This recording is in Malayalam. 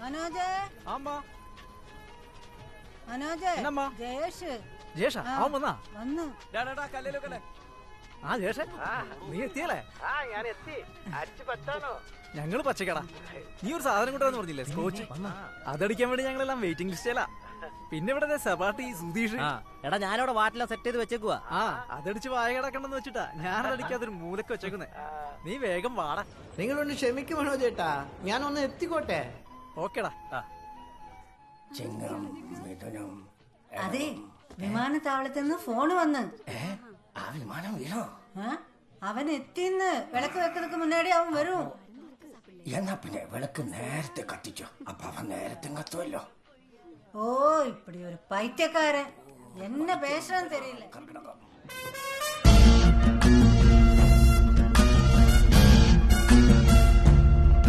മനോജ് മനോജ് ജയേഷ് ജേഷ അവൻ വന്നാ വന്നു. ആ ജേഷ നീ എത്തിയല്ലേ? ഞങ്ങള് പച്ചക്കടാ. നീ ഒരു സാധനം കൊണ്ടുവന്ന് പറഞ്ഞില്ലേ, സ്കോച്ച്? അതടിക്കാൻ വേണ്ടി ഞങ്ങളെല്ലാം വെയിറ്റിംഗ് ലിസ്റ്റിലാ. പിന്നെ ഇവിടെ സെബാട്ടി, സുധീഷ്. എടാ ഞാനവിടെ വാട്ടില സെറ്റ് ചെയ്ത് വെച്ചേക്കുവാ. അതടിച്ച് വായ കിടക്കണ്ടെന്ന് വെച്ചിട്ടാ ഞാനതടിക്കാതൊരു മൂലക്ക് വെച്ചേക്കുന്നേ. നീ വേഗം വാടാ. നിങ്ങളൊന്ന് ക്ഷമിക്കും മനോജേട്ടാ, ഞാനൊന്ന് എത്തിക്കോട്ടെ. ഓക്കേടാ. അതെ, വിമാനത്താവളത്തിൽ നിന്ന് ഫോണ് വന്ന്. വിമാനം വീണോ? അവൻ എത്തിന്ന്. വിളക്ക് വെക്കുന്നതിന് മുന്നാടി അവൻ വരും. എന്നാ പിന്നെ വിളക്ക് നേരത്തെ കത്തിച്ചോ, അപ്പൊ അവൻ നേരത്തെ കത്തുമല്ലോ. ഓ, ഇപ്പടി ഒരു പൈത്യക്കാരൻ. എന്നെ പേശാൻ തരില്ല.